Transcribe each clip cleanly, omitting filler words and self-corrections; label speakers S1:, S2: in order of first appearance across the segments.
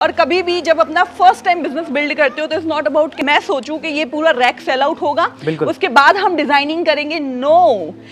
S1: और कभी भी जब अपना फर्स्ट टाइम बिजनेस बिल्ड करते हो तो इट्स नॉट अबाउट कि मैं सोचूं कि ये पूरा रैक सेल आउट होगा, उसके बाद हम डिजाइनिंग करेंगे। नो,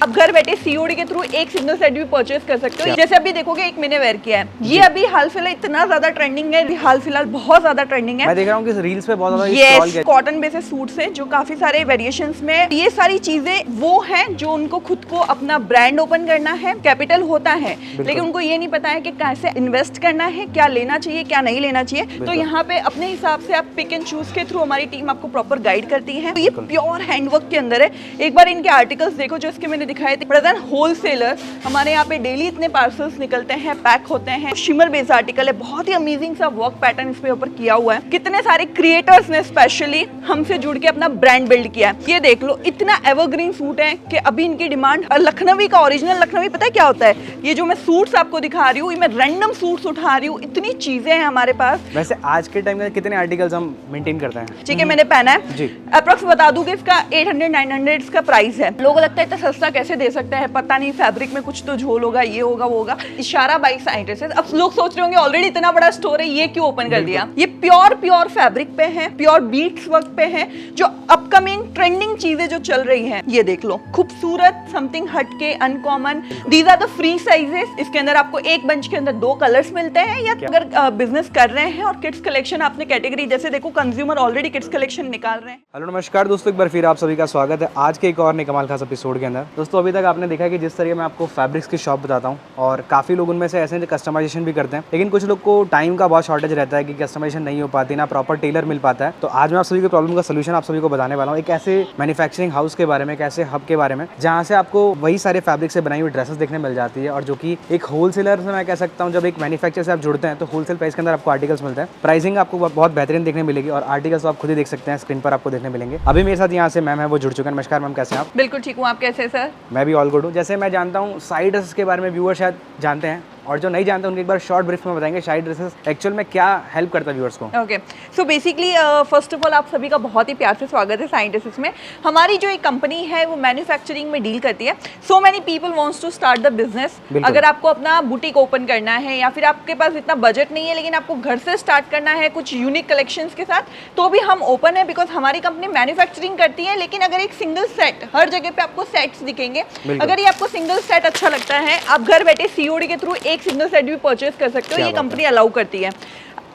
S1: आप घर बैठे सीओडी के थ्रू एक सिंगल सेट भी परचेज कर सकते हो। जैसे अभी देखोगे एक मैंने वेयर किया है, ये अभी हाल फिलहाल इतना ज्यादा ट्रेंडिंग है, हाल फिलहाल बहुत ज्यादा ट्रेंडिंग है।
S2: मैं देख रहा हूँ कि रील्स पे बहुत ज्यादा
S1: ये कॉटन बेसिस सूट्स हैं जो काफी सारे वेरिएशंस में, ये सारी चीजें वो हैं जो उनको खुद को अपना ब्रांड ओपन करना है, कैपिटल होता है, लेकिन उनको ये नहीं पता है कि कैसे इन्वेस्ट करना है, क्या लेना चाहिए क्या नहीं लेना चाहिए। तो यहाँ पे अपने हिसाब से आप पिक एंड चूज के थ्रू हमारी टीम आपको प्रॉपर गाइड करती है। तो ये प्योर हैंडवर्क के अंदर है। एक बार इनके आर्टिकल्स देखो जो इसके मैंने दिखाए थे। प्रेजेंट होलसेलर हमारे यहाँ पे डेली इतने पार्सल्स निकलते हैं, पैक होते हैं। शिमर बेस्ड आर्टिकल है, बहुत ही अमेजिंग सा वर्क पैटर्न इसके ऊपर किया हुआ है। कितने सारे क्रिएटर्स ने स्पेशली हमसे जुड़ के अपना ब्रांड बिल्ड किया है। ये देख लो, इतना एवरग्रीन सूट है कि अभी इनकी डिमांड, लखनवी का ओरिजिनल लखनवी पता है क्या होता है, ये जो मैं सूट्स आपको दिखा रही हूँ, ये मैं रैंडम सूट्स उठा रही हूँ, इतनी चीजें हैं हमारे पास।
S2: वैसे आज के टाइम में कितने आर्टिकल्स हम मेंटेन करते हैं?
S1: ठीक है, मैंने पहना है जी, अप्रोक्स बता दूं कि इसका 800-900 इसका प्राइस है। लोगों को लगता है इतना सस्ता कैसे दे सकते हैं, पता नहीं फैब्रिक में कुछ तो झोल होगा, ये होगा वो होगा। इशारा बाई साइंटिस्ट। अब लोग सोच रहे होंगे ऑलरेडी इतना बड़ा स्टोर है, ये क्यों ओपन कर दिया। ये प्योर फैब्रिक पे है, प्योर बीट्स वर्क पे है, जो अपकमिंग ट्रेंडिंग चीजें जो चल रही हैं। ये देख लो, खूबसूरत, समथिंग हटके, uncommon. These are the free sizes. इसके अंदर आपको एक बंच के अंदर 2 कलर्स मिलते हैं। या अगर बिजनेस कर रहे हैं और किड्स कलेक्शन आपने कैटेगरी, जैसे देखो कंज्यूमर ऑलरेडी किड्स कलेक्शन निकाल रहे हैं।
S2: हेलो नमस्कार दोस्तों, एक बार फिर आप सभी का स्वागत है आज के एक और नए कमाल खास एपिसोड के अंदर। दोस्तों अभी तक आपने देखा है कि जिस तरीके मैं आपको फैब्रिक्स की शॉप बताता हूँ, और काफ़ी लोग उनमें से ऐसे कस्टमाइजेशन भी करते हैं, लेकिन कुछ लोग को टाइम का बहुत शॉर्टेज रहता है कि कस्टमाइजेशन नहीं हो पाती, ना प्रॉपर टेलर मिल पाता है। तो आज मैं आप सभी की प्रॉब्लम का सोल्यूशन आप सभी को बताने वाला हूँ, एक ऐसे मैन्युफैक्चरिंग हाउस के बारे में, एक ऐसे हब के बारे में जहाँ से आपको वही सारे फैब्रिक से बनाई हुई ड्रेसेस देखने मिल जाती है, और जो कि एक होलसेलर से मैं कह सकता हूँ, जब एक मैन्युफैक्चर से आप जुड़ते हैं तो होलसेल प्राइस के अंदर आपको आर्टिकल्स मिलते हैं। प्राइसिंग आपको बहुत बेहतरीन देखने मिलेगी, और आर्टिकल्स आप खुद ही देख सकते हैं, स्क्रीन पर आपको देखने मिलेंगे। अभी मेरे साथ यहाँ से मैम है, वो जुड़ चुके हैं। नमस्कार मैम, कैसे हैं आप?
S1: बिल्कुल ठीक हूँ, आप कैसे हैं सर?
S2: मैं भी ऑल गुड हूँ। जैसे मैं जानता हूँ साइड ड्रेसेस के बारे में व्यूअर शायद जानते हैं, और जो नहीं जानते उनके एक बार शॉर्ट ब्रीफ में बताएंगे साइड ड्रेसेस एक्चुअल में क्या हेल्प करता है व्यूअर्स को।
S1: Okay, so basically first of all आप सभी का बहुत ही प्यार से स्वागत है साइड ड्रेसेस में। हमारी जो एक कंपनी है वो मैन्युफैक्चरिंग में डील करती है। So many people wants to start the business. अगर आपको अपना बुटीक ओपन करना है, या फिर आपके पास इतना बजट नहीं है लेकिन आपको घर से स्टार्ट करना है कुछ यूनिक कलेक्शंस के साथ, तो भी हम ओपन है, बिकॉज हमारी कंपनी मैन्युफैक्चरिंग करती है। लेकिन अगर एक सिंगल सेट, हर जगह पे आपको सेट्स दिखेंगे, अगर ये आपको सिंगल सेट अच्छा लगता है, आप घर बैठे सीओडी के थ्रू एक सिंगल सेट भी परचेज कर सकते हो। ये कंपनी अलाउ करती है।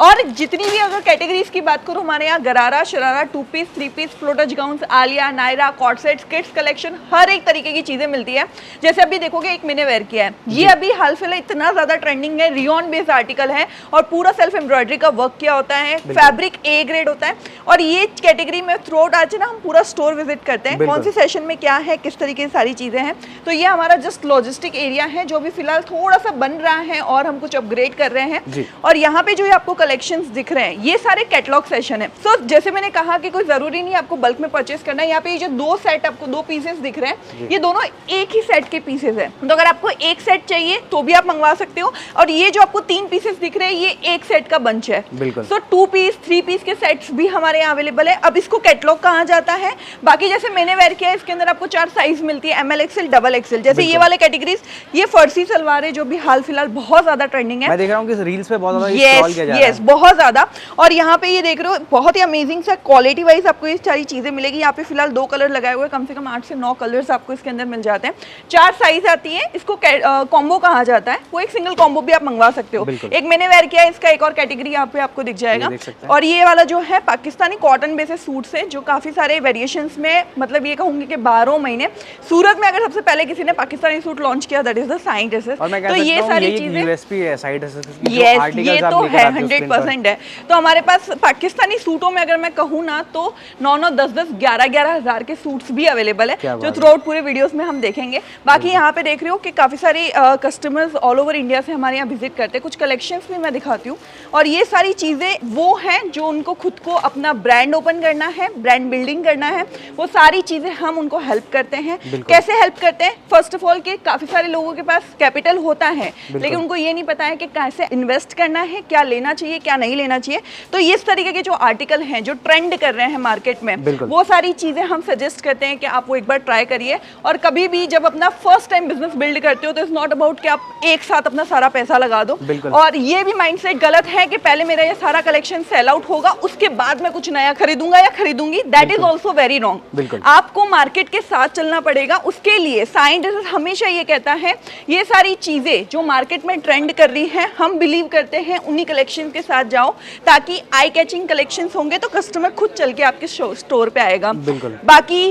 S1: और जितनी भी अगर कैटेगरीज की बात करूं, हमारे यहाँ गरारा, शरारा, 2 पीस, 3 पीस, फ्लोटज गाउन्स, आलिया, नायरा, कॉट सेट्स, किड्स कलेक्शन, हर एक तरीके की चीजें मिलती है। जैसे अभी देखोगे एक मैंने वेयर किया है, ये अभी हाल फिलहाल इतना ज्यादा ट्रेंडिंग है। रियॉन बेस्ड आर्टिकल है और पूरा सेल्फ एम्ब्रॉयडरी का वर्क किया होता है, फैब्रिक ए ग्रेड होता है। और ये कैटेगरी में थ्रू आउट आज ना हम पूरा स्टोर विजिट करते हैं, कौन सी सेशन में क्या है, किस तरीके की सारी चीजें हैं। तो ये हमारा जस्ट लॉजिस्टिक एरिया है जो भी फिलहाल थोड़ा सा बन रहा है और हम कुछ अपग्रेड कर रहे हैं। और यहाँ पे जो आपको कलेक्शंस दिख रहे हैं, ये सारे कैटलॉग सेशन है। सो जैसे मैंने कहा कि कोई जरूरी नहीं आपको बल्क में परचेस करना है। यहाँ पे ये जो 2 सेट आपको 2 पीसेस दिख रहे हैं, ये दोनों एक ही सेट के पीसेस है। तो अगर आपको एक सेट चाहिए तो भी आप मंगवा सकते हो। और ये जो आपको 3 पीसेस दिख रहे हैं, ये एक सेट का बंच है। सो 2 पीस 3 पीस के सेट्स भी हमारे यहाँ अवेलेबल है। अब इसको कैटलॉग कहा जाता है। बाकी जैसे मैंने वेयर किया है, इसके अंदर आपको 4 साइज मिलती है, ML XL डबल XL। जैसे ये वाले कैटेगरीज, ये फर्सी सलवार है जो भी हाल फिलहाल बहुत ज्यादा ट्रेंडिंग है।
S2: मैं देख रहा हूँ कि रील्स पे बहुत ज्यादा
S1: स्क्रॉल किया जा रहा है। बहुत ज्यादा। और यहाँ पे ये देख रहे हो, बहुत ही अमेजिंग सा क्वालिटी वाइज आपको ये सारी चीजें मिलेगी। यहाँ पे फिलहाल 2 कलर लगाए हुए, कम से कम 8 से 9 कलर्स आपको इसके अंदर मिल जाते हैं। 4 साइज आती है, इसको कॉम्बो कहा जाता है। वो एक सिंगल कॉम्बो भी आप मंगवा सकते हो। एक मैंने वेयर किया है, इसका एक और कैटेगरी यहाँ पे आपको दिख जाएगा। और ये वाला जो है पाकिस्तानी कॉटन बेसिस सूट्स है, जो काफी सारे वेरिएशंस में, मतलब ये कहूंगी कि 12 महीने सूरत में अगर सबसे पहले किसी ने पाकिस्तानी सूट लॉन्च किया, that is the side dresses. तो ये सारी चीजें यूएसपी है साइड ड्रेसेस की, जो आर्टिकल्स ये तो है 100% है। तो हमारे पास पाकिस्तानी सूटों में अगर मैं कहूँ ना, तो 9-9, 10-10, 11-11 हज़ार के सूट्स भी अवेलेबल है, जो थ्रू आउट पूरे वीडियोस में हम देखेंगे। बाकी यहाँ पे देख रहे हो कि काफी सारे कस्टमर्स ऑल ओवर इंडिया से हमारे यहाँ विजिट करते हैं। कुछ कलेक्शंस भी मैं दिखाती हूँ। और ये सारी चीजें वो हैं जो उनको खुद को अपना ब्रांड ओपन करना है, ब्रांड बिल्डिंग करना है, वो सारी चीजें हम उनको हेल्प करते हैं। कैसे हेल्प करते हैं? फर्स्ट ऑफ ऑल कि काफी सारे लोगों के पास कैपिटल होता है, लेकिन उनको ये नहीं पता है कि कैसे इन्वेस्ट करना है, क्या लेना चाहिए चाहिए, क्या नहीं लेना चाहिए। तो इस तरीके के जो आर्टिकल हैं जो ट्रेंड कर रहे हैं मार्केट में,
S2: बिल्कुल।
S1: वो सारी चीज़ें हम सजेस्ट करते हैं कि आप वो एक बार ट्राई करिए। और कभी भी जब अपना फर्स्ट टाइम बिजनेस बिल्ड करते हो तो इट्स नॉट अबाउट कि आप एक साथ अपना सारा पैसा लगा दो।
S2: बिल्कुल।
S1: और ये भी माइंडसेट गलत है कि पहले मेरा ये सारा कलेक्शन सेल आउट होगा उसके बाद मैं कुछ नया खरीदूंगा या खरीदूंगी, that is also very wrong.
S2: बिल्कुल।
S1: आपको मार्केट के साथ चलना पड़ेगा। उसके लिए साइंटिस्ट हमेशा ये कहता है ये सारी चीजें जो मार्केट में ट्रेंड कर रही हैं, हम बिलीव करते हैं उन्हीं कलेक्शन के साथ जाओ, ताकि आई कैचिंग कलेक्शन होंगे तो कस्टमर खुद चल के आपके स्टोर पे आएगा।
S2: बिल्कुल।
S1: बाकी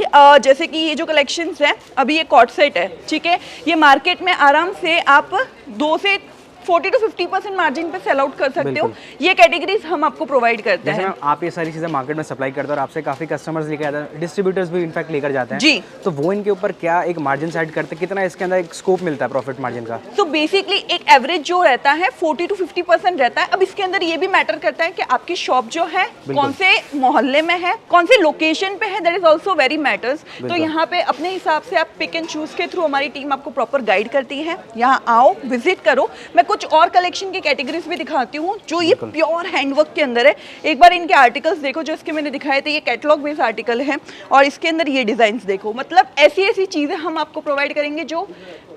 S1: जैसे कि ये जो कलेक्शंस है, अभी ये कॉर्ड सेट है, ठीक है, ये मार्केट में आराम से आप 2 से 40 to 50% मार्जिन पे सेल आउट कर सकते हो। ये कैटेगरीज हम आपको प्रोवाइड करते हैं।
S2: जैसे मैम आप ये सारी चीज़ें मार्केट में सप्लाई करते हो और आपसे काफ़ी कस्टमर्स लेकर आते हैं, डिस्ट्रीब्यूटर्स भी इनफैक्ट लेकर जाते हैं
S1: जी।
S2: तो वो इनके ऊपर क्या एक मार्जिन सेट करते हैं, कितना इसके अंदर एक स्कोप मिलता है प्रॉफिट मार्जिन का?
S1: तो बेसिकली एक एवरेज जो रहता है 40 to 50% रहता है। अब इसके अंदर ये भी मैटर करता है कि आपकी शॉप जो है कौन से मोहल्ले में है, कौन से लोकेशन पे है, that is also very matters. तो यहाँ पे अपने हिसाब से आप पिक एंड चूज के थ्रू हमारी टीम आपको प्रॉपर गाइड करती है। यहाँ आओ, विजिट करो। मैं कुछ और कलेक्शन की कैटेगरीज भी दिखाती हूँ जो ये प्योर हैंडवर्क के अंदर है। एक बार इनके आर्टिकल्स देखो जो इसके मैंने दिखाए थे, ये कैटलॉग बेस्ड आर्टिकल है और इसके अंदर ये डिजाइन्स देखो। मतलब ऐसी ऐसी चीजें हम आपको प्रोवाइड करेंगे जो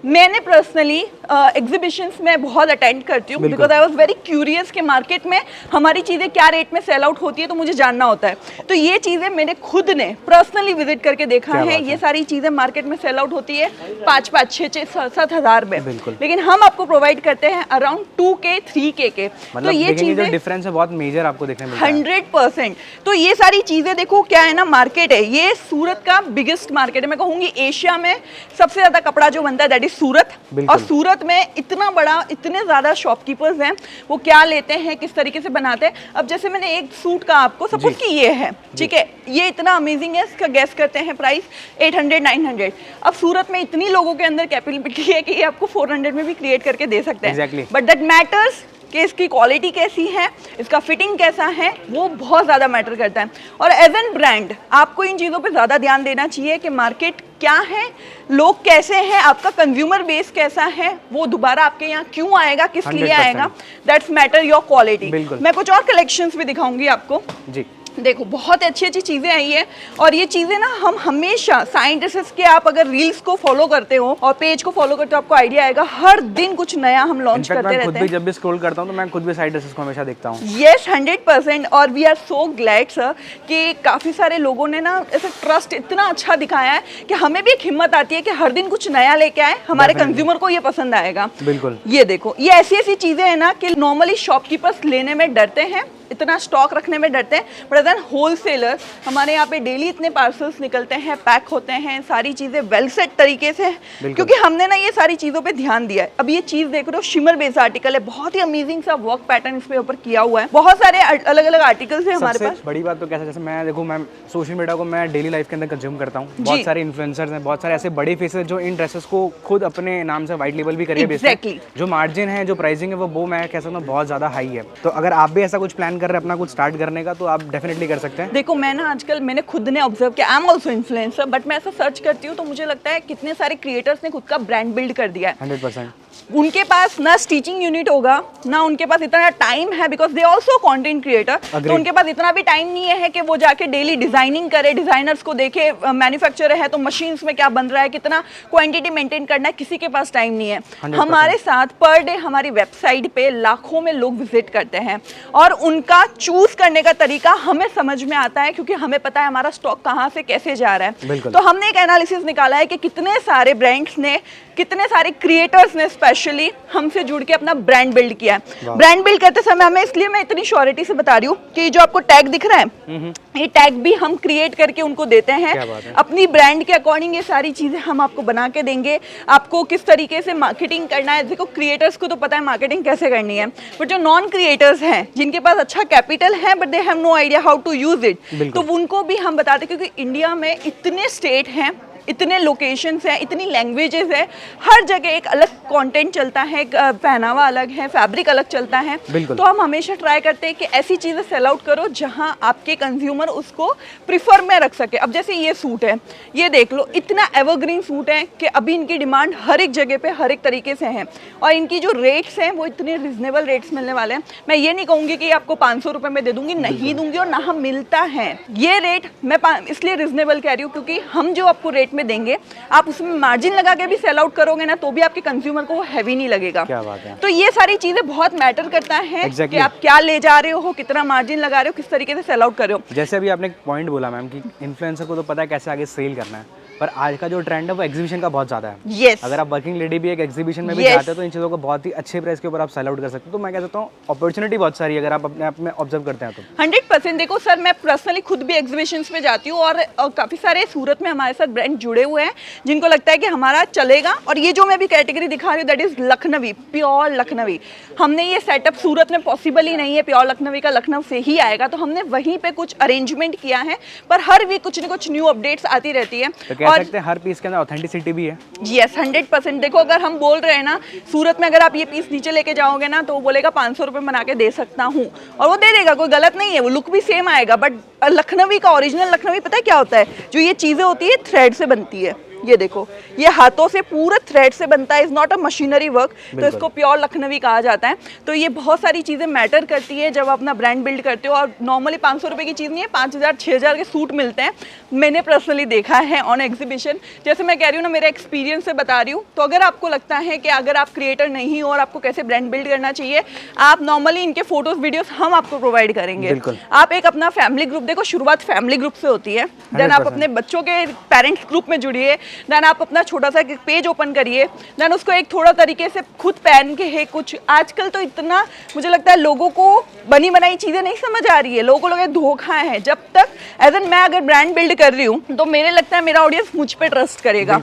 S1: मैंने पर्सनली एग्जीबिशंस में बहुत अटेंड करती हूँ, because I was very curious कि मार्केट में हमारी चीजें क्या रेट में सेल आउट होती है, तो मुझे जानना होता है। तो ये चीजें मैंने खुद ने पर्सनली विजिट करके देखा है। ये सारी चीजें मार्केट में सेल आउट होती है 5-5, 6-6, 7-7 हज़ार में, लेकिन हम आपको प्रोवाइड करते हैं अराउंड 2K 3K के।
S2: मतलब
S1: तो ये चीजें
S2: डिफरेंस है बहुत मेजर आपको देखने मिलता है।
S1: 100%। तो ये सारी चीजें देखो क्या है ना, मार्केट है ये सूरत का बिगेस्ट मार्केट है। मैं कहूंगी एशिया में सबसे ज्यादा कपड़ा जो बनता है दैट इज सूरत। और सूरत में इतना बड़ा, इतने ज्यादा शॉपकीपर्स हैं, वो क्या लेते हैं, किस तरीके से बनाते हैं। अब जैसे मैंने एक सूट का आपको सपोज कि ये है, ठीक है, ये इतना अमेजिंग है, इसका गैस करते हैं प्राइस 800-900। अब सूरत में इतनी लोगों के अंदर कैपेबिलिटी है कि ये आपको 400 में भी क्रिएट करके दे सकते हैं। बट दैट मैटर्स कि इसकी क्वालिटी कैसी है, इसका फिटिंग कैसा है, वो बहुत ज़्यादा मैटर करता है। और एज एन ब्रांड आपको इन चीज़ों पे ज़्यादा ध्यान देना चाहिए कि मार्केट क्या है, लोग कैसे हैं, आपका कंज्यूमर बेस कैसा है, वो दोबारा आपके यहाँ क्यों आएगा, किस लिए आएगा, दैट्स मैटर योर क्वालिटी। मैं कुछ और कलेक्शंस भी दिखाऊंगी आपको जी। देखो बहुत अच्छी अच्छी चीज़ें आई है और ये चीज़ें ना हम हमेशा साइंटिस्ट के, आप अगर रील्स को फॉलो करते हो और पेज को फॉलो करते हो आपको आइडिया आएगा, हर दिन कुछ नया हम लॉन्च करते रहते हैं।
S2: जब भी स्क्रॉल करता हूँ तो मैं खुद भी साइंटिस्ट को हमेशा देखता हूँ।
S1: यस 100%। और we are so glad sir कि काफ़ी सारे लोगों ने ना ऐसे ट्रस्ट इतना अच्छा दिखाया है कि हमें भी एक हिम्मत आती है कि हर दिन कुछ नया लेके आए, हमारे कंज्यूमर को ये पसंद आएगा।
S2: बिल्कुल।
S1: ये देखो ये ऐसी ऐसी चीज़ें हैं ना कि नॉर्मली शॉपकीपर्स लेने में डरते हैं, इतना स्टॉक रखने में डरते हैं, बट एज एन होलसेलर हमारे यहाँ पे डेली इतने पार्सल्स निकलते हैं, पैक होते हैं, सारी चीज़ें वेल सेट तरीके से, क्योंकि हमने ना ये सारी चीज़ों पे ध्यान दिया है। अब ये चीज़ देख रहे हो, शिमर बेस्ड आर्टिकल है, बहुत ही अमेजिंग सा वर्क पैटर्न इसके ऊपर किया हुआ है। बहुत सारे अलग अलग आर्टिकल्स हैं हमारे पास।
S2: बड़ी बात तो कैसे, जैसे मैं देखो, मैं सोशल मीडिया को मैं डेली लाइफ के अंदर कंज्यूम करता हूँ। बहुत सारे इन्फ्लुएंसर्स हैं, बहुत सारे ऐसे बड़े फेसेस जो इन ड्रेसेस को खुद अपने नाम से व्हाइट लेबल भी करके बेचते हैं। जो मार्जिन है, जो प्राइसिंग है, वो मैं कह सकता हूँ बहुत ज़्यादा हाई है। तो अगर आप भी ऐसा कुछ प्लान कर रहे हैं अपना कुछ स्टार्ट करने का, तो आप डेफिनेटली कर सकते हैं।
S1: देखो मैं ना आजकल मैंने खुद ने ऑब्जर्व किया, I am also influencer, but मैं ऐसा सर्च करती हूँ तो मुझे लगता है कितने सारे क्रिएटर्स ने खुद का ब्रांड बिल्ड कर दिया है।
S2: 100%।
S1: उनके पास ना स्टिचिंग यूनिट होगा, ना उनके पास इतना टाइम है, because they also content creator. तो उनके पास इतना भी टाइम नहीं है कि वो जाके डेली डिजाइनिंग करे, डिजाइनर्स को देखे, मैन्युफैक्चरर है तो मशीन्स में क्या बन रहा है, कितना क्वांटिटी मेंटेन करना है, किसी के पास टाइम नहीं है। हमारे साथ पर डे हमारी वेबसाइट पे लाखों में लोग विजिट करते हैं और उनका चूज करने का तरीका हमें समझ में आता है, क्योंकि हमें पता है हमारा स्टॉक कहाँ से कैसे जा रहा है। तो हमने एक एनालिसिस निकाला है कि कितने सारे ब्रांड्स ने, कितने सारे क्रिएटर्स ने स्पेशली हमसे जुड़ के अपना ब्रांड बिल्ड किया है। ब्रांड बिल्ड करते समय हमें, इसलिए मैं इतनी श्योरिटी से बता रही हूँ कि जो आपको टैग दिख रहा है, ये टैग भी हम क्रिएट करके उनको देते हैं। अपनी ब्रांड के अकॉर्डिंग ये सारी चीजें हम आपको बना के देंगे। आपको किस तरीके से मार्केटिंग करना है, देखो क्रिएटर्स को तो पता है मार्केटिंग कैसे करनी है, बट जो नॉन क्रिएटर्स हैं, जिनके पास अच्छा कैपिटल है but they have no idea how to use it, तो उनको भी हम बताते हैं। क्योंकि इंडिया में इतने स्टेट हैं, इतने लोकेशंस हैं, इतनी लैंग्वेजेस है, हर जगह एक अलग कंटेंट चलता है, पहनावा अलग है, फैब्रिक अलग चलता है। तो हम हमेशा ट्राई करते हैं कि ऐसी चीज़ें सेल आउट करो जहां आपके कंज्यूमर उसको प्रिफर में रख सके। अब जैसे ये सूट है, ये देख लो, इतना एवरग्रीन सूट है कि अभी इनकी डिमांड हर एक जगह पे हर एक तरीके से है, और इनकी जो रेट्स हैं वो इतने रिजनेबल रेट्स मिलने वाले हैं। मैं ये नहीं कहूँगी कि आपको 500 रुपये में दे दूंगी, नहीं दूंगी, और ना हम मिलता है। ये रेट मैं इसलिए रिजनेबल कह रही हूँ क्योंकि हम जो आपको रेट में देंगे, आप उसमें मार्जिन लगा के भी सेल आउट करोगे ना तो भी आपके कंज्यूमर को वो हैवी नहीं लगेगा।
S2: क्या बात है।
S1: तो ये सारी चीजें बहुत मैटर करता है कि आप क्या ले जा रहे हो, कितना मार्जिन लगा रहे हो, किस तरीके से सेल आउट कर रहे हो।
S2: जैसे अभी आपने एक पॉइंट बोला मैम कि इन्फ्लुएंसर को तो पता है कैसे आगे सेल करना है, पर आज का जो ट्रेंड है वो एग्जीबिशन का बहुत ज़्यादा है।
S1: yes.
S2: अगर आप वर्किंग लेडी भी एक एग्जीबिशन में भी जाते हैं तो इन चीज़ों को बहुत ही अच्छे प्राइस के ऊपर आप सेल आउट कर सकते हो। तो मैं कह सकता हूँ अपॉर्चुनिटी बहुत सारी है अगर आप अपने आप में ऑब्जर्व करते हैं तो।
S1: 100% देखो सर, मैं पर्सनली खुद भी एग्जीबिशंस में जाती हूँ, और काफ़ी सारे सूरत में हमारे साथ ब्रांड जुड़े हुए हैं जिनको लगता है कि हमारा चलेगा। और ये जो मैं भी कैटेगरी दिखा रही हूँ that is Lucknowi, pure Lucknowi. हमने ये सेटअप सूरत में पॉसिबल ही नहीं है, प्योर लखनवी का लखनऊ से ही आएगा, तो हमने वहीं पे कुछ अरेंजमेंट किया है, पर हर वीक कुछ न कुछ न्यू अपडेट्स आती रहती है।
S2: तो कह सकते हैं हर पीस के अंदर ऑथेंटिसिटी भी है।
S1: यस, 100%। देखो, अगर हम बोल रहे हैं ना सूरत में, अगर आप ये पीस नीचे लेके जाओगे ना तो वो बोलेगा 500 रुपये बना के दे सकता हूँ, और वो दे देगा, कोई गलत नहीं है, वो लुक भी सेम आएगा। बट लखनवी का ओरिजिनल लखनवी पता है क्या होता है? जो ये चीज़ें होती है थ्रेड से बनती है। ये देखो, ये हाथों से पूरा थ्रेड से बनता है, is not a machinery work, तो इसको प्योर लखनवी कहा जाता है। तो ये बहुत सारी चीज़ें मैटर करती है जब आप अपना ब्रांड बिल्ड करते हो। और नॉर्मली 500 रुपये की चीज़ नहीं है, 5000 6000 के सूट मिलते हैं। मैंने पर्सनली देखा है ऑन एग्जीबिशन। जैसे मैं कह रही हूँ ना, मेरे एक्सपीरियंस से बता रही हूँ। तो अगर आपको लगता है कि अगर आप क्रिएटर नहीं हो और आपको कैसे ब्रांड बिल्ड करना चाहिए, आप नॉर्मली इनके फोटोज वीडियोस हम आपको प्रोवाइड करेंगे। आप एक अपना फैमिली ग्रुप, देखो शुरुआत फैमिली ग्रुप से होती है, देन आप अपने बच्चों के पेरेंट्स ग्रुप में जुड़िए, देन आप अपना छोटा सा पेज ओपन करिए, देन उसको एक थोड़ा तरीके से खुद पहन के है कुछ। आजकल तो इतना मुझे लगता है लोगों को बनी बनाई चीज़ें नहीं समझ आ रही है, लोगों को लगे धोखा है। जब तक एज एन मैं अगर ब्रांड बिल्ड कर रही हूँ तो मेरे लगता है मेरा ऑडियंस मुझ पे ट्रस्ट करेगा।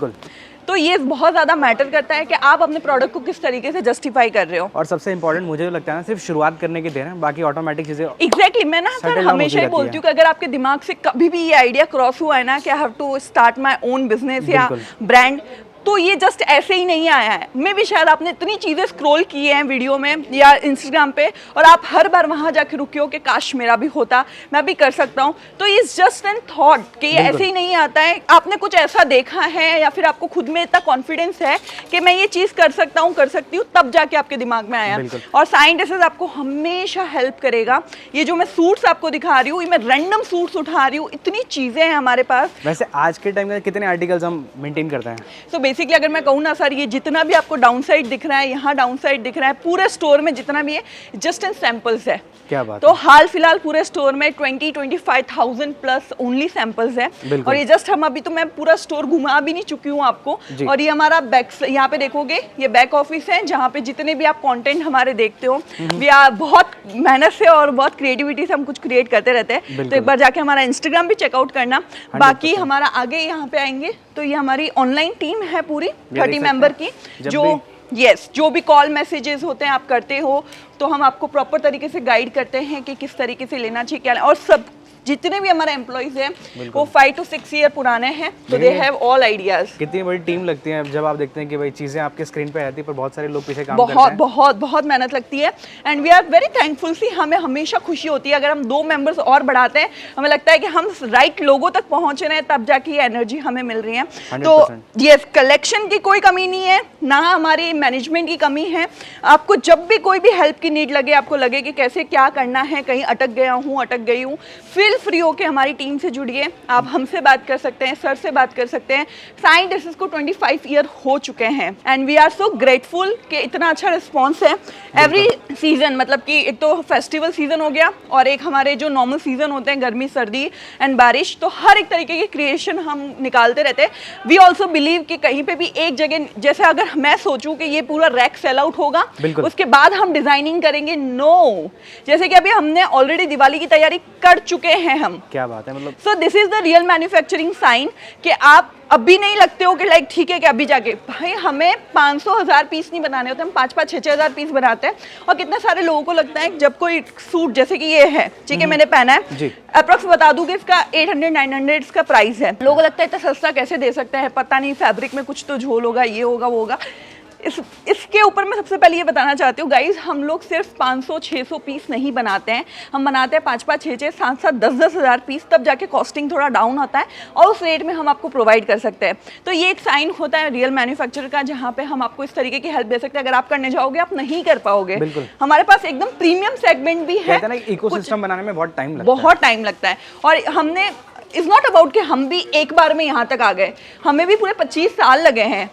S1: तो ये बहुत ज़्यादा मैटर करता है कि आप अपने प्रोडक्ट को किस तरीके से जस्टिफाई कर रहे हो।
S2: और सबसे इंपॉर्टेंट मुझे जो लगता है ना, सिर्फ शुरुआत करने की देर है, बाकी ऑटोमेटिक चीज़ें
S1: एग्जैक्टली मैं ना सर हमेशा ही बोलती हूँ कि अगर आपके दिमाग से कभी भी ये आइडिया क्रॉस हुआ है ना कि I have to start my own business या ब्रांड, तो ये जस्ट ऐसे ही नहीं आया है। मैं भी शायद आपने इतनी चीज़ें स्क्रॉल की हैं वीडियो में या इंस्टाग्राम पे, और आप हर बार वहाँ जाके रुके हो कि काश मेरा भी होता, मैं भी कर सकता हूँ। तो इट्स जस्ट एन थॉट कि ये ऐसे ही नहीं आता है। आपने कुछ ऐसा देखा है या फिर आपको खुद में इतना कॉन्फिडेंस है कि मैं ये चीज़ कर सकता हूँ, कर सकती हूँ, तब जाके आपके दिमाग में आया। और साइन ड्रेसेस आपको हमेशा हेल्प करेगा। ये जो मैं सूट्स आपको दिखा रही हूँ, मैं रैंडम सूट्स उठा रही हूँ, इतनी चीज़ें हैं हमारे पास।
S2: वैसे आज के टाइम में कितने आर्टिकल्स हम मेंटेन करते हैं?
S1: तो बेसिकली अगर मैं कहूँ ना सर, ये जितना भी आपको डाउन साइड दिख रहा है, यहाँ डाउन साइड दिख रहा है, पूरे स्टोर में जितना भी है जस्ट इन सैंपल्स है।
S2: क्या बात
S1: तो हाल फिलहाल पूरे स्टोर में 20-25,000 प्लस ओनली सैंपल्स है। और ये जस्ट हम अभी, तो मैं पूरा स्टोर घुमा भी नहीं चुकी हूँ आपको। और ये हमारा बैक, यहाँ पे देखोगे ये बैक ऑफिस है जहाँ पे जितने भी आप कंटेंट हमारे देखते हो, बहुत मेहनत से और बहुत क्रिएटिविटी से हम कुछ क्रिएट करते रहते हैं। तो एक बार जाके हमारा इंस्टाग्राम भी चेकआउट करना। बाकी हमारा आगे यहाँ पे आएंगे तो ये हमारी ऑनलाइन टीम है पूरी 30 मेंबर की, जो भी कॉल मैसेजेस होते हैं आप करते हो तो हम आपको प्रॉपर तरीके से गाइड करते हैं कि किस तरीके से लेना चाहिए क्या। और सब जितने भी हमारे एम्प्लॉइज हैं वो 5 to 6 ईयर पुराने हैं, तो दे हैव ऑल आइडियाज।
S2: कितनी बड़ी टीम लगती है जब आप देखते हैं कि भाई चीजें आपके स्क्रीन पे आती है, पर बहुत सारे लोग पीछे काम करते हैं।
S1: बहुत मेहनत लगती है and we are very thankful सी। हमें हमेशा खुशी होती है अगर हम 2 मेंबर्स और बढ़ाते हैं, हमें लगता है कि हम राइट लोगों तक पहुंच रहे हैं, तब जाके ये एनर्जी हमें मिल रही है। तो यस, कलेक्शन की कोई कमी नहीं है, ना हमारी मैनेजमेंट की कमी है। आपको जब भी कोई भी हेल्प की नीड लगे, आपको लगे कि कैसे क्या करना है, कहीं अटक गया हूँ, अटक गई हूँ, फील फ्री होके हमारी टीम से जुड़िए। आप हमसे बात कर सकते हैं, सर से बात कर सकते हैं। साइन ड्रेसेस को 25 ईयर हो चुके हैं and we are so grateful कि इतना अच्छा रिस्पॉन्स है। एवरी सीजन, मतलब कि एक तो फेस्टिवल सीजन हो गया और एक हमारे जो नॉर्मल सीजन होते हैं, गर्मी, सर्दी एंड बारिश, तो हर एक तरीके की क्रिएशन हम निकालते रहते हैं। वी ऑल्सो बिलीव कि कहीं पे भी एक जगह, जैसे अगर मैं सोचूं कि ये पूरा रैक सेल आउट होगा उसके बाद हम डिजाइनिंग करेंगे, नो। जैसे कि अभी हमने ऑलरेडी दिवाली की तैयारी कर चुके हैं हम।
S2: क्या बात है, मतलब
S1: so this is the real manufacturing sign कि आप अभी नहीं लगते हो कि लाइक ठीक है कि अभी जाके, भाई हमें 500,000 पीस नहीं बनाने होते, हम 5-5, 6-6 पीस बनाते हैं। और कितने सारे लोगों को लगता है जब कोई सूट जैसे कि ये है, ठीक है, मैंने पहना है, अप्रोक्स बता दूं कि इसका 800-900 इसका प्राइस है। लोगों को लगता है इतना सस्ता कैसे दे सकते हैं, पता नहीं फैब्रिक में कुछ तो झोल होगा, ये होगा वो होगा। इसके ऊपर मैं सबसे पहले ये बताना चाहती हूँ गाइज, हम लोग सिर्फ 500-600 पीस नहीं बनाते हैं, हम बनाते हैं 5-5, 6-6, 7-7, 10-10 हज़ार पीस, तब जाके कॉस्टिंग थोड़ा डाउन होता है और उस रेट में हम आपको प्रोवाइड कर सकते हैं। तो ये एक साइन होता है रियल मैन्युफैक्चरर का, जहाँ पे हम आपको इस तरीके की हेल्प दे सकते हैं। अगर आप करने जाओगे आप नहीं कर पाओगे। हमारे पास एकदम प्रीमियम सेगमेंट भी है,
S2: इकोसिस्टम बनाने में बहुत टाइम लगता है।
S1: और हमने इज नॉट अबाउट कि हम भी एक बार में यहाँ तक आ गए, हमें भी पूरे 25 साल लगे हैं।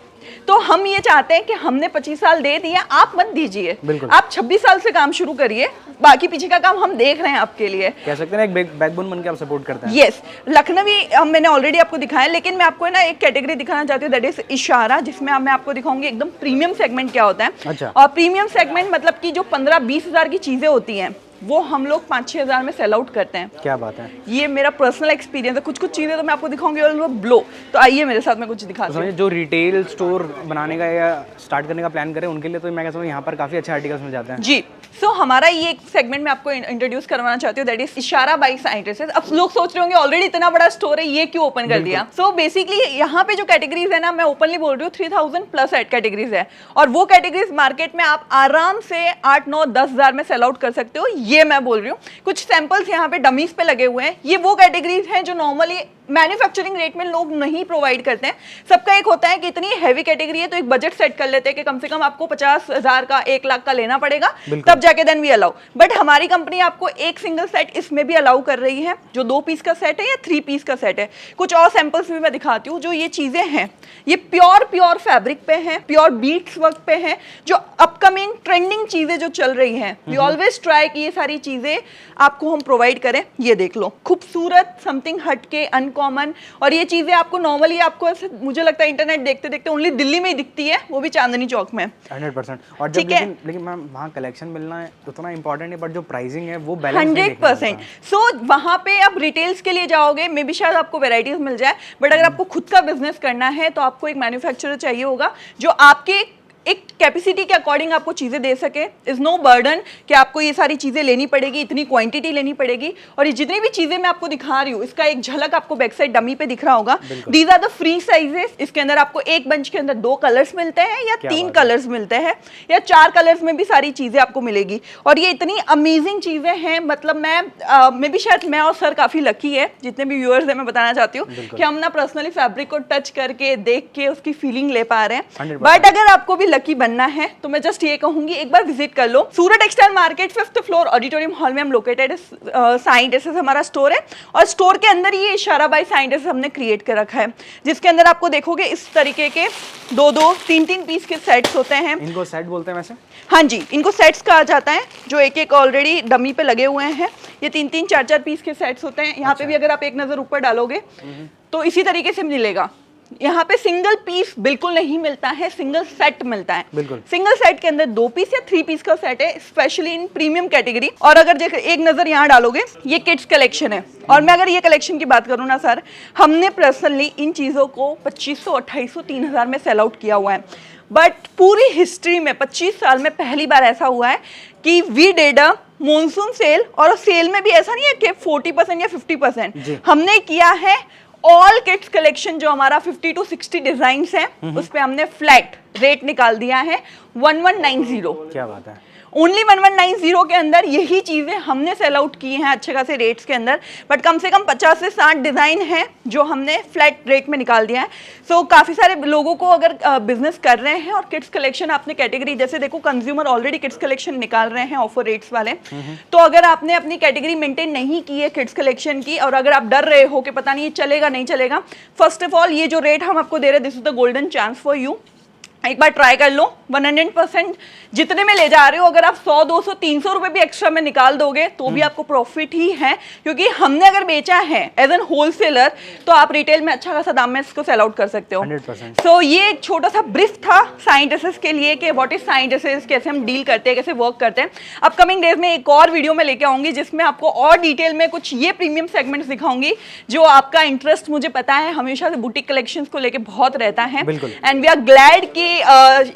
S1: तो हम ये चाहते हैं कि हमने 25 साल दे दिए, आप मत दीजिए, आप 26 साल से काम शुरू करिए, बाकी पीछे का काम हम देख रहे हैं आपके लिए।
S2: कह सकते हैं एक बैकबोन बन के आप सपोर्ट करते हैं।
S1: यस, लखनवी मैंने ऑलरेडी आपको दिखाया, लेकिन मैं आपको ना एक कैटेगरी दिखाना चाहती हूँ, दैट इज इशारा, जिसमें मैं आपको दिखाऊंगी एकदम प्रीमियम सेगमेंट क्या होता है।
S2: अच्छा।
S1: और प्रीमियम सेगमेंट मतलब कि जो 15-20 हज़ार की चीजें होती हैं वो हम लोग 5-6 हज़ार में सेल आउट करते हैं।
S2: क्या बात है,
S1: ये मेरा पर्सनल एक्सपीरियंस है। कुछ चीजें तो मैं आपको दिखाऊंगी और ब्लो, तो आइए मेरे साथ में कुछ दिखाती हूँ।
S2: जो रिटेल स्टोर बनाने का या स्टार्ट करने का प्लान करें उनके लिए तो मैं कहता हूँ यहाँ पर काफी अच्छे आर्टिकल्स मिल जाते हैं।
S1: जी, सो हमारा ये एक सेगमेंट में आपको इंट्रोड्यूस करवाना चाहती हूँ, दैट इज इशारा बाय साइंट ड्रेसेस। अब लोग सोच रहे होंगे ऑलरेडी इतना बड़ा स्टोर है, ये क्यों ओपन कर दिया। सो बेसिकली यहाँ पे जो कैटेगरीज है ना, मैं ओपनली बोल रही हूँ 3000 प्लस कैटेगरीज है, और वो कैटेगरीज मार्केट में आप आराम से 8-9-10 हज़ार में सेल आउट कर सकते हो, ये मैं बोल रही हूँ। कुछ सैंपल्स यहाँ पे डमीज पे लगे हुए हैं, ये वो कैटेगरीज हैं जो नॉर्मली मैन्युफैक्चरिंग रेट में लोग नहीं प्रोवाइड करते हैं। सबका एक होता है कि इतनी हैवी कैटेगरी है तो एक बजट सेट कर लेते हैं कि कम से कम आपको 50,000 का 1 लाख का लेना पड़ेगा, तब जाके देन वी अलाउ। बट हमारी कंपनी आपको एक सिंगल सेट इसमें भी अलाउ कर रही है, जो 2 पीस का सेट है या 3 पीस का सेट है। कुछ और सैंपल्स भी मैं दिखाती हूँ। जो ये चीजें हैं ये प्योर फैब्रिक पे हैं, प्योर बीट्स वर्क पे हैं, जो अपकमिंग ट्रेंडिंग चीजें जो चल रही हैं, वी ऑलवेज ट्राई कि ये सारी चीजें आपको हम प्रोवाइड करें। ये देख लो, खूबसूरत, समथिंग हटके, अनकॉमन, और ये चीजें आपको नॉर्मली आपको मुझे लगता है इंटरनेट देखते देखते ओनली दिल्ली में ही दिखती है, वो भी चांदनी चौक में।
S2: 100%। और जब लेकिन मैम वहाँ कलेक्शन मिलना है उतना इंपॉर्टेंट है, बट जो प्राइसिंग है वो बैलेंस
S1: 100%। सो वहाँ पे आप रिटेल्स के लिए जाओगे, मे बी शायद आपको वेराइटीज मिल जाए, बट अगर आपको खुद का बिजनेस करना है तो आपको एक मैन्युफैक्चरर चाहिए होगा जो आपके एक कैपेसिटी के अकॉर्डिंग आपको चीजें दे सके। इज नो बर्डन कि आपको ये सारी चीजें लेनी पड़ेगी, इतनी क्वांटिटी लेनी पड़ेगी। और ये जितनी भी चीजें मैं आपको दिखा रही हूँ, इसका एक झलक आपको बैक साइड डमी पे दिख रहा होगा। These are the free sizes. इसके अंदर आपको एक बंच के अंदर 2 कलर्स मिलते हैं या 3 कलर्स मिलते हैं या 4 कलर्स में भी सारी चीजें आपको मिलेगी। और ये इतनी अमेजिंग चीजें हैं, मतलब मैं भी शायद मैं और सर काफी लकी है, जितने भी व्यूअर्स हैं मैं बताना चाहती हूँ कि हम ना पर्सनली फैब्रिक को टच करके देख के उसकी फीलिंग ले पा रहे हैं। बट अगर आपको भी लकी बनना है तो मैं जस्ट ये कहूंगी एक बार विजिट कर लो। Surat textile market 5th floor auditorium hall में हम लोकेटेड है। साइंट ड्रेसेस हमारा स्टोर है और स्टोर के अंदर ये इशारा बाय साइंट ड्रेसेस हमने क्रिएट कर रखा है, जिसके अंदर आपको देखोगे इस तरीके के 2-2, 3-3 पीस के सेट्स होते हैं।
S2: इनको सेट बोलते हैं वैसे?
S1: हाँ जी, इनको सेट्स कहा जाता है, जो एक ऑलरेडी डमी पे लगे हुए हैं। ये 3-3, 4-4 पीस के सेट्स होते हैं। यहाँ पे भी अगर आप एक नजर ऊपर डालोगे तो इसी तरीके से मिलेगा। यहाँ पे सिंगल पीस बिल्कुल नहीं मिलता है, सिंगल सेट मिलता है।
S2: बिल्कुल।
S1: सिंगल सेट के अंदर 2 पीस या 3 पीस का सेट है, स्पेशली इन प्रीमियम कैटेगरी। और अगर एक नजर यहाँ डालोगे, ये किड्स कलेक्शन है। और मैं अगर ये कलेक्शन की बात करूँ ना सर, हमने पर्सनली इन चीजों को 2500, 2800, 3000 में सेल आउट किया हुआ है। बट पूरी हिस्ट्री में 25 साल में पहली बार ऐसा हुआ है कि we did a monsoon sale, और सेल में भी ऐसा नहीं है कि 40% या 50%। हमने किया है ऑल किड्स कलेक्शन, जो हमारा 50 to 60 डिजाइन है, उस पे हमने फ्लैट रेट निकाल दिया है 1190।
S2: क्या बात है,
S1: ओनली 1190 के अंदर यही चीजें हमने सेल आउट की हैं अच्छे खासे रेट्स के अंदर। बट कम से कम 50 से 60 डिजाइन हैं जो हमने फ्लैट रेट में निकाल दिया है। सो काफी सारे लोगों को अगर बिजनेस कर रहे हैं और किड्स कलेक्शन आपने कैटेगरी, जैसे देखो कंज्यूमर ऑलरेडी किड्स कलेक्शन निकाल रहे हैं ऑफर रेट्स वाले, तो अगर आपने अपनी कैटेगरी मेंटेन नहीं की है किड्स कलेक्शन की, और अगर आप डर रहे हो कि पता नहीं ये चलेगा नहीं चलेगा, फर्स्ट ऑफ ऑल ये जो रेट हम आपको दे रहे हैं, this is the golden chance for you. एक बार ट्राई कर लो। 100% जितने में ले जा रहे हो, अगर आप 100, 200, 300 रुपए भी एक्स्ट्रा में निकाल दोगे तो भी आपको प्रॉफिट ही है, क्योंकि हमने अगर बेचा है एज एन होलसेलर तो आप रिटेल में अच्छा खासा दाम में इसको सेल आउट कर सकते हो।
S2: 100%।
S1: सो ये एक छोटा सा ब्रीफ था साइंटिस्ट के लिए कि व्हाट इज साइंटिस्ट, कैसे हम डील करते हैं, कैसे वर्क करते हैं। अपकमिंग डेज में एक और वीडियो में लेके आऊंगी जिसमें आपको और डिटेल में कुछ ये प्रीमियम सेगमेंट्स दिखाऊंगी जो आपका इंटरेस्ट मुझे पता है हमेशा से बुटीक कलेक्शंस को लेके बहुत रहता है। एंड वी आर ग्लैड कि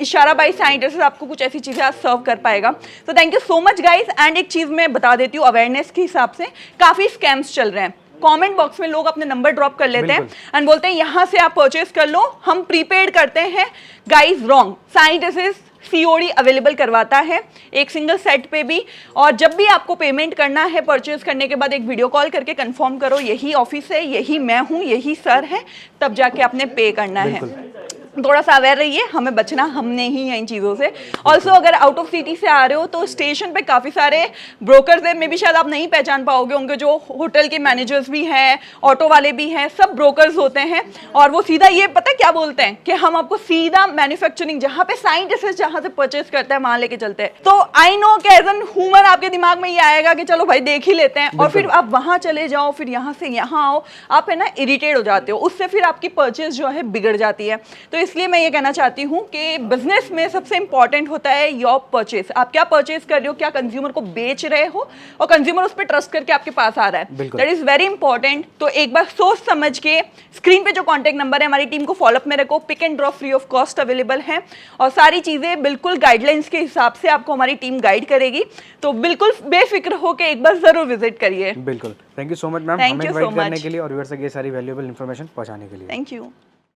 S1: इशारा बाय साइंटिस्ट आपको कुछ ऐसी चीजें आज सर्व कर पाएगा। तो thank you so much guys. And एक चीज मैं बता देती हूँ, अवेयरनेस के हिसाब से काफी स्कैम्स चल रहे हैं। कमेंट बॉक्स में लोग अपने नंबर ड्रॉप कर लेते हैं एंड बोलते हैं यहाँ से आप परचेज कर लो, हम प्रीपेड करते हैं। Guys wrong. Scientist COD available करवाता है एक सिंगल सेट पे भी, और जब भी आपको पेमेंट करना है परचेज करने के बाद एक वीडियो कॉल करके कंफर्म करो यही ऑफिस है, यही मैं हूँ, यही सर है, तब जाके आपने पे करना है। थोड़ा सा अवेयर रहिए, हमें बचना हमने ही है इन चीज़ों से। ऑल्सो अगर आउट ऑफ सिटी से आ रहे हो तो स्टेशन पे काफ़ी सारे ब्रोकर्स हैं, मे भी शायद आप नहीं पहचान पाओगे उनके, जो होटल के मैनेजर्स भी हैं, ऑटो वाले भी हैं, सब ब्रोकर्स होते हैं। और वो सीधा ये पता है क्या बोलते हैं कि हम आपको सीधा मैन्युफैक्चरिंग जहाँ पे साइंटिस्ट जहाँ से परचेज करता है वहाँ लेके चलते हैं। तो आई नो कि एज एन ह्यूमन आपके दिमाग में ये आएगा कि चलो भाई देख ही लेते हैं, और फिर आप वहाँ चले जाओ, फिर यहाँ से यहाँ आओ, आप है ना इरिटेट हो जाते हो, उससे फिर आपकी परचेज जो है बिगड़ जाती है। तो इसलिए मैं ये कहना चाहती हूँ कि बिजनेस में सबसे इंपॉर्टेंट होता है योर परचेज। आप क्या परचेज कर रहे हो, क्या कंज्यूमर को बेच रहे हो, और कंज्यूमर उस पर ट्रस्ट करके आपके पास आ रहा है, दैट इज वेरी इंपॉर्टेंट। तो एक बार सोच समझ के स्क्रीन पे जो कॉन्टैक्ट नंबर है हमारी टीम को फॉलोअप में रखो। Pick and drop free of cost available है, और सारी चीजें बिल्कुल गाइडलाइंस के हिसाब से आपको हमारी टीम गाइड करेगी। तो बिल्कुल बेफिक्र हो के एक बार जरूर विजिट करिए।
S2: बिल्कुल। Thank you so much ma'am, हमें इनवाइट करने के लिए और व्यूअर्स तक ये सारी वैल्यूएबल इन्फॉर्मेशन पहुंचाने के लिए।
S1: Thank you.